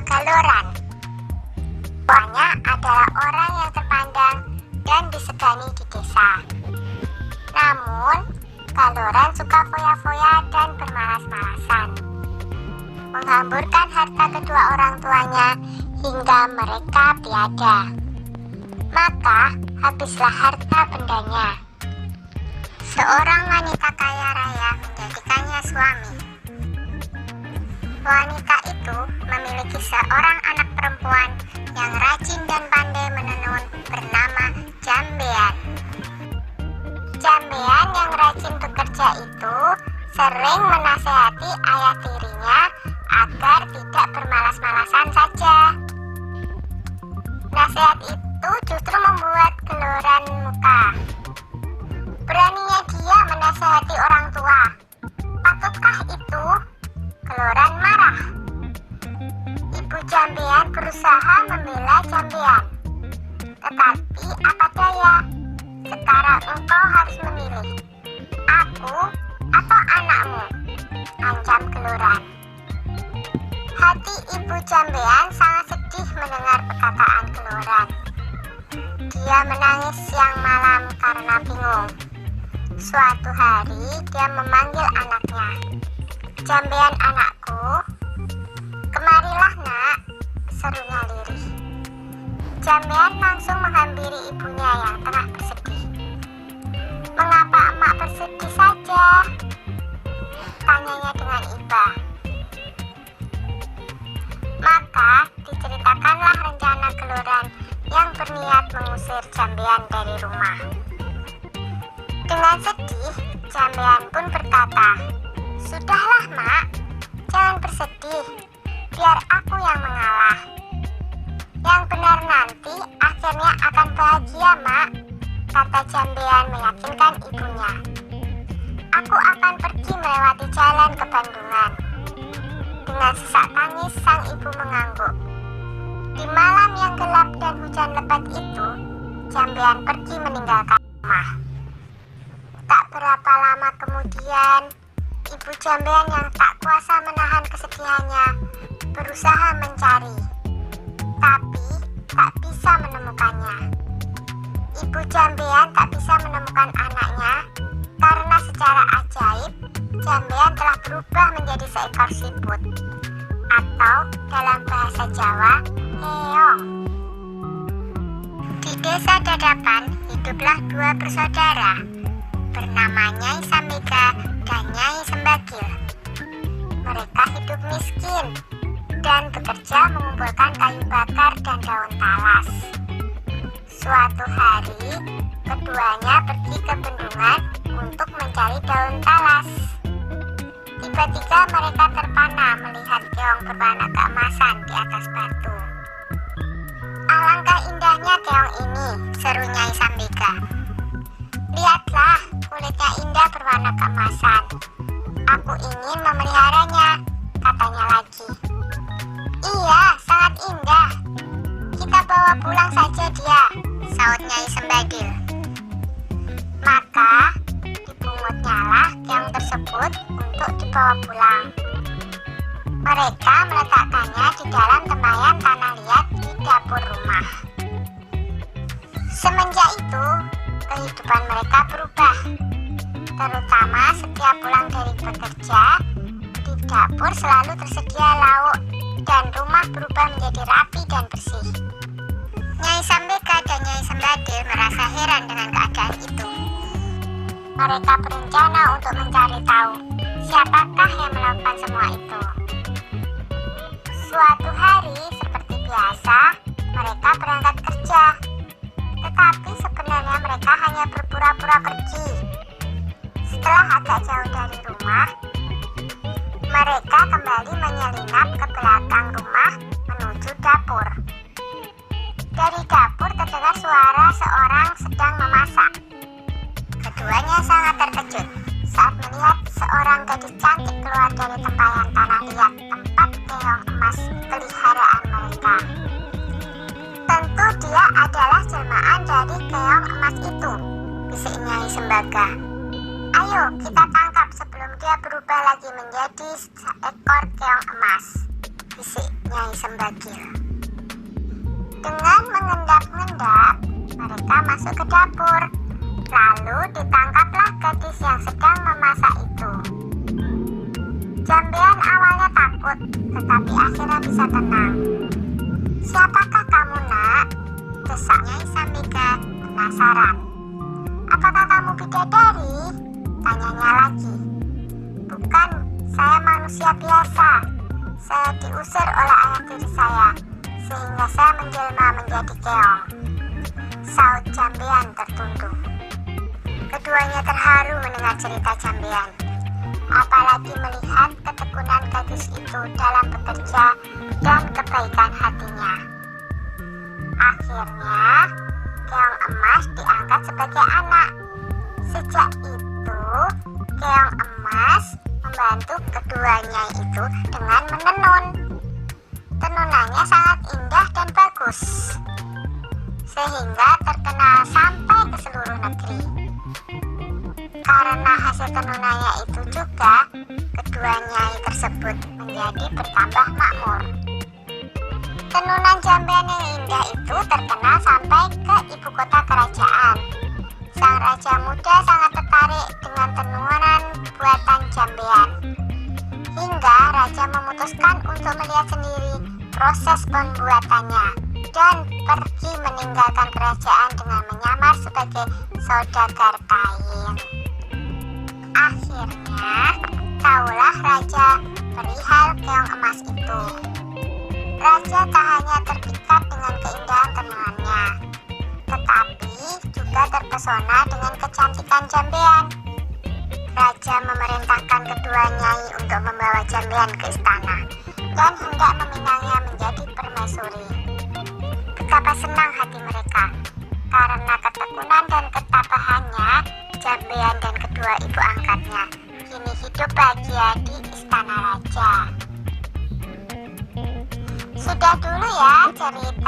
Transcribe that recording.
Kaloran. Tuanya adalah orang yang terpandang dan disegani di desa. Namun, Kaloran suka foya-foya dan bermalas-malasan, menghamburkan harta kedua orang tuanya hingga mereka tiada. Maka habislah harta bendanya. Seorang wanita kaya raya menjadikannya suami. Wanita itu memiliki seorang anak perempuan yang rajin dan pandai menenun bernama Jambean. Jambean yang rajin bekerja itu sering menasehati ayah tirinya agar tidak bermalas-malasan saja. Nasihat itu justru membuat Kaloran muka. Beraninya dia menasehati orang tua. Patutkah itu? Kaloran marah. Ibu Jambean berusaha membela Jambean. Tetapi apa daya, sekarang engkau harus memilih, aku atau anakmu, ancam Kaloran. Hati ibu Jambean sangat sedih mendengar perkataan Kaloran. Dia menangis siang malam karena bingung. Suatu hari dia memanggil anaknya. Jambean anakku, kemarilah nak, serunya lirih. Jambean langsung menghampiri ibunya yang tengah bersedih. Mengapa emak bersedih saja? Tanyanya dengan iba. Maka diceritakanlah rencana Kaloran yang berniat mengusir Jambean dari rumah. Dengan sedih, Jambean pun berkata, "Sudahlah mak, jangan bersedih, biar aku yang mengalah. Yang benar nanti akhirnya akan bahagia mak," kata Jambean meyakinkan ibunya. "Aku akan pergi melewati jalan ke Bandungan." Dengan sesak tangis sang ibu mengangguk. Di malam yang gelap dan hujan lebat itu, Jambean pergi meninggalkan rumah. Tak berapa lama kemudian, ibu Jambean yang tak kuasa menahan kesedihannya berusaha mencari, tapi tak bisa menemukannya. Ibu Jambean tak bisa menemukan anaknya karena secara ajaib Jambean telah berubah menjadi seekor siput, atau dalam bahasa Jawa, keong. Di desa Dadapan hiduplah dua bersaudara bernama Nyai Sambika dan Nyai Sembagil. Mereka hidup miskin dan bekerja mengumpulkan kayu bakar dan daun talas. Suatu hari, keduanya pergi ke bendungan untuk mencari daun talas. Tiba-tiba mereka terpana melihat keong berwarna keemasan di atas batu. "Alangkah indahnya keong ini," seru Nyai Sambika. "Lihatlah, kulitnya indah berwarna keemasan. Aku ingin memeliharanya," katanya lagi. "Iya, sangat indah. Kita bawa pulang saja dia," saut Nyai Sembagil. Maka dibungutnyalah keong tersebut untuk dibawa pulang. Mereka meletakkannya di dalam tempayan tanah liat di dapur rumah. Semenjak itu, kehidupan mereka berubah. Terutama setiap pulang dari bekerja, di dapur selalu tersedia lauk dan rumah berubah menjadi rapi dan bersih. Nyai Sambika dan Nyai Sembagil merasa heran dengan keadaan itu. Mereka berencana untuk mencari tahu siapakah yang melakukan semua itu. Suatu hari, seperti biasa, mereka berangkat kerja. Tetapi sebenarnya mereka hanya berpura-pura pergi. Setelah agak jauh dari rumah, mereka kembali menyelinap ke belakang rumah menuju dapur. Dari dapur terdengar suara seorang sedang memasak. Keduanya sangat terkejut saat melihat seorang gadis cantik keluar dari tempayan tanah liat tempat keong emas peliharaan mereka. "Tentu dia adalah jelmaan dari keong emas itu," bisik Nyai Sembaka. "Ayo kita tangkap sebelum dia berubah lagi menjadi seekor keong emas," bisik Nyai Sembagil. Dengan mengendap-endap, mereka masuk ke dapur. Lalu ditangkaplah gadis yang sedang memasak itu. Jambean awalnya takut, tetapi akhirnya bisa tenang. "Siapakah kamu, nak?" desak Nyai Sambika penasaran. "Apakah kamu bidadari?" tanyanya lagi. "Bukan, saya manusia biasa. Saya diusir oleh ayah tiri saya, sehingga saya menjelma menjadi keong," saut Jambean tertunduk. Keduanya terharu mendengar cerita Jambean, apalagi melihat ketekunan gadis itu dalam bekerja dan kebaikan hatinya. Akhirnya, keong emas diangkat sebagai anak. Sejak itu, keong emas membantu keduanya itu dengan menenun. Tenunannya sangat indah dan bagus, sehingga terkenal sampai ke seluruh negeri. Karena hasil tenunannya itu juga, kedua nyai tersebut menjadi bertambah makmur. Tenunan Jambean yang indah itu terkenal sampai ke ibu kota kerajaan. Sang raja muda sangat tertarik dengan tenunan buatan Jambean, hingga raja memutuskan untuk melihat sendiri proses pembuatannya dan pergi meninggalkan kerajaan dengan menyamar sebagai saudagar kain. Akhirnya, tahulah raja perihal keong emas itu. Raja tak hanya terpikat dengan keindahan tenunannya, tetapi juga terpesona dengan kecantikan Jambean. Raja memerintahkan kedua nyai untuk membawa Jambean ke istana dan hendak meminangnya menjadi permaisuri. Betapa senang hati mereka karena ketekunan dan ketabahannya. Jambean dan kedua ibu angkatnya kini hidup bahagia di istana raja. Sudah dulu ya cerita